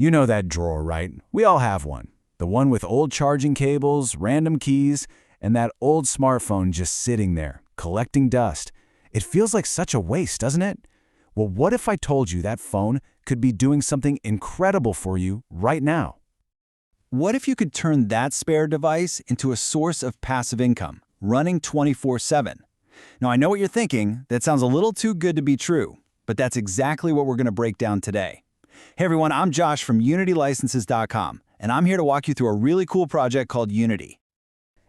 You know that drawer, right? We all have one. The one with old charging cables, random keys, and that old smartphone just sitting there, collecting dust. It feels like such a waste, doesn't it? Well, what if I told you that phone could be doing something incredible for you right now? What if you could turn that spare device into a source of passive income, running 24/7? Now, I know what you're thinking. That sounds a little too good to be true, but that's exactly what we're going to break down today. Hey everyone, I'm Josh from UnityLicenses.com, and I'm here to walk you through a really cool project called Unity.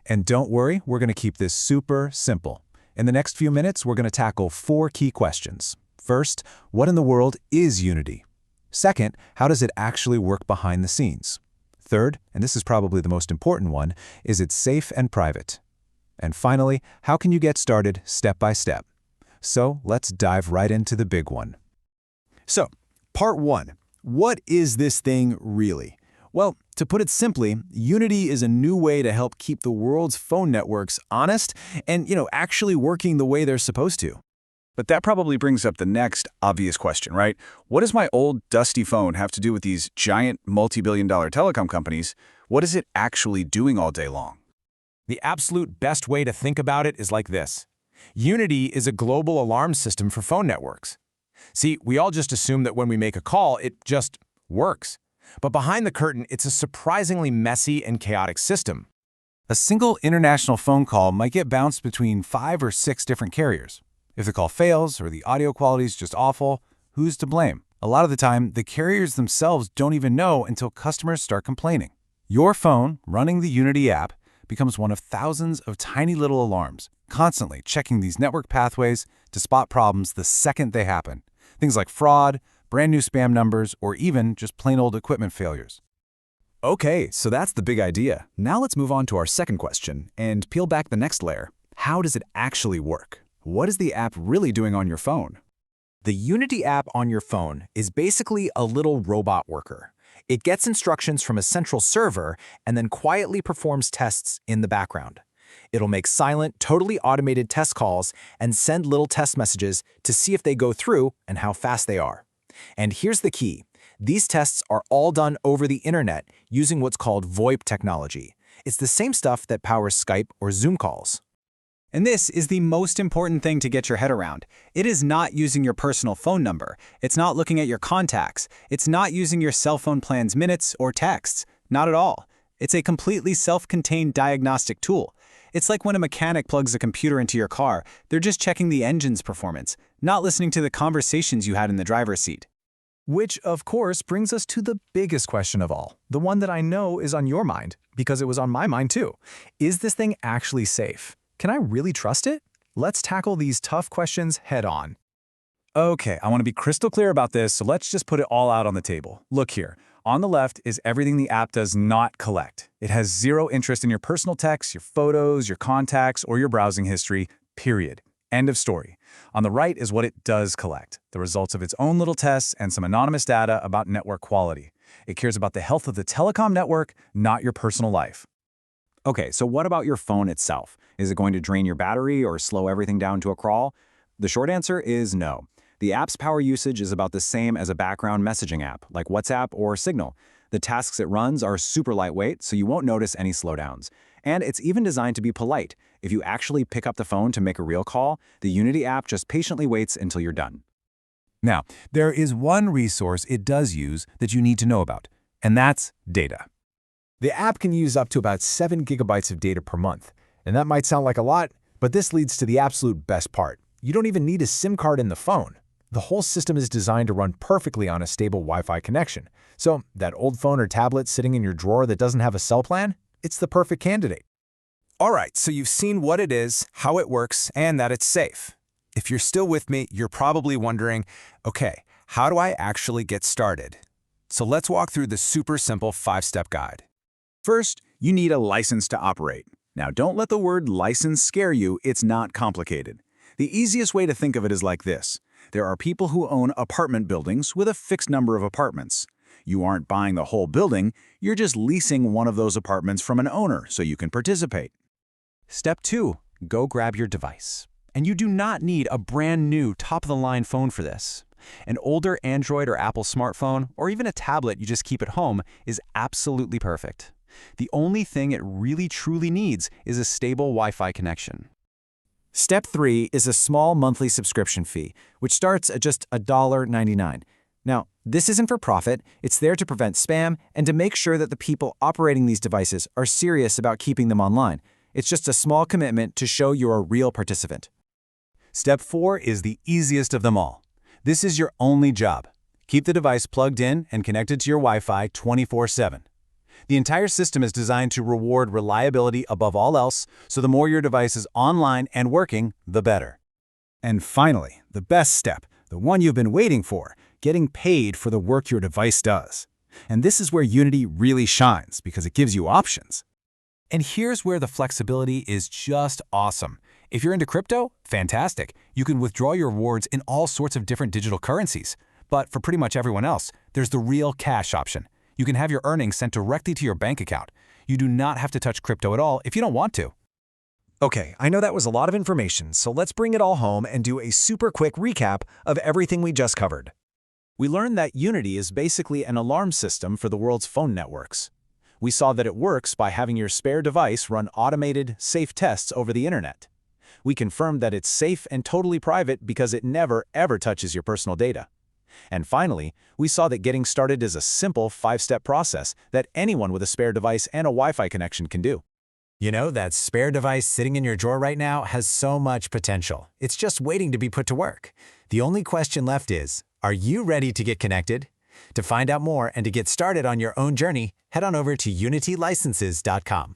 And don't worry, we're going to keep this super simple. In the next few minutes, we're going to tackle 4 key questions. First, what in the world is Unity? Second, how does it actually work behind the scenes? Third, and this is probably the most important one, is it safe and private? And finally, how can you get started step by step? So let's dive right into the big one. So, part 1. What is this thing really? Well, to put it simply, Unity is a new way to help keep the world's phone networks honest and, actually working the way they're supposed to. But that probably brings up the next obvious question, right? What does my old, dusty phone have to do with these giant, multi-billion-dollar telecom companies? What is it actually doing all day long? The absolute best way to think about it is like this. Unity is a global alarm system for phone networks. See, we all just assume that when we make a call, it just works. But behind the curtain, it's a surprisingly messy and chaotic system. A single international phone call might get bounced between 5 or 6 different carriers. If the call fails or the audio quality is just awful, who's to blame? A lot of the time, the carriers themselves don't even know until customers start complaining. Your phone, running the Unity app, becomes one of thousands of tiny little alarms, constantly checking these network pathways to spot problems the second they happen. Things like fraud, brand new spam numbers, or even just plain old equipment failures. Okay, so that's the big idea. Now let's move on to our second question and peel back the next layer. How does it actually work? What is the app really doing on your phone? The Unity app on your phone is basically a little robot worker. It gets instructions from a central server and then quietly performs tests in the background. It'll make silent, totally automated test calls and send little test messages to see if they go through and how fast they are. And here's the key. These tests are all done over the internet using what's called VoIP technology. It's the same stuff that powers Skype or Zoom calls. And this is the most important thing to get your head around. It is not using your personal phone number. It's not looking at your contacts. It's not using your cell phone plan's minutes or texts. Not at all. It's a completely self-contained diagnostic tool. It's like when a mechanic plugs a computer into your car. They're just checking the engine's performance, not listening to the conversations you had in the driver's seat. Which, of course, brings us to the biggest question of all, the one that I know is on your mind, because it was on my mind too. Is this thing actually safe? Can I really trust it? Let's tackle these tough questions head on. Okay, I want to be crystal clear about this, so let's just put it all out on the table. Look here. On the left is everything the app does not collect. It has zero interest in your personal texts, your photos, your contacts, or your browsing history, period. End of story. On the right is what it does collect, the results of its own little tests and some anonymous data about network quality. It cares about the health of the telecom network, not your personal life. Okay, so what about your phone itself? Is it going to drain your battery or slow everything down to a crawl? The short answer is no. The app's power usage is about the same as a background messaging app, like WhatsApp or Signal. The tasks it runs are super lightweight, so you won't notice any slowdowns. And it's even designed to be polite. If you actually pick up the phone to make a real call, the Unity app just patiently waits until you're done. Now, there is one resource it does use that you need to know about, and that's data. The app can use up to about 7 gigabytes of data per month. And that might sound like a lot, but this leads to the absolute best part. You don't even need a SIM card in the phone. The whole system is designed to run perfectly on a stable Wi-Fi connection. So that old phone or tablet sitting in your drawer that doesn't have a cell plan, it's the perfect candidate. All right, so you've seen what it is, how it works, and that it's safe. If you're still with me, you're probably wondering, okay, how do I actually get started? So let's walk through the super simple 5-step guide. First, you need a license to operate. Now, don't let the word license scare you. It's not complicated. The easiest way to think of it is like this. There are people who own apartment buildings with a fixed number of apartments. You aren't buying the whole building, you're just leasing one of those apartments from an owner so you can participate. Step 2, go grab your device. And you do not need a brand new top-of-the-line phone for this. An older Android or Apple smartphone, or even a tablet you just keep at home, is absolutely perfect. The only thing it really truly needs is a stable Wi-Fi connection. Step 3 is a small monthly subscription fee, which starts at just $1.99. Now, this isn't for profit, it's there to prevent spam and to make sure that the people operating these devices are serious about keeping them online. It's just a small commitment to show you're a real participant. Step 4 is the easiest of them all. This is your only job. Keep the device plugged in and connected to your Wi-Fi 24/7. The entire system is designed to reward reliability above all else, so the more your device is online and working, the better. And finally, the best step, the one you've been waiting for, getting paid for the work your device does. And this is where Unity really shines because it gives you options. And here's where the flexibility is just awesome. If you're into crypto, fantastic. You can withdraw your rewards in all sorts of different digital currencies. But for pretty much everyone else, there's the real cash option. You can have your earnings sent directly to your bank account. You do not have to touch crypto at all if you don't want to. Okay, I know that was a lot of information, so let's bring it all home and do a super quick recap of everything we just covered. We learned that Unity is basically an alarm system for the world's phone networks. We saw that it works by having your spare device run automated, safe tests over the internet. We confirmed that it's safe and totally private because it never, ever touches your personal data. And finally, we saw that getting started is a simple 5-step process that anyone with a spare device and a Wi-Fi connection can do. You know, that spare device sitting in your drawer right now has so much potential. It's just waiting to be put to work. The only question left is, are you ready to get connected? To find out more and to get started on your own journey, head on over to unitylicenses.com.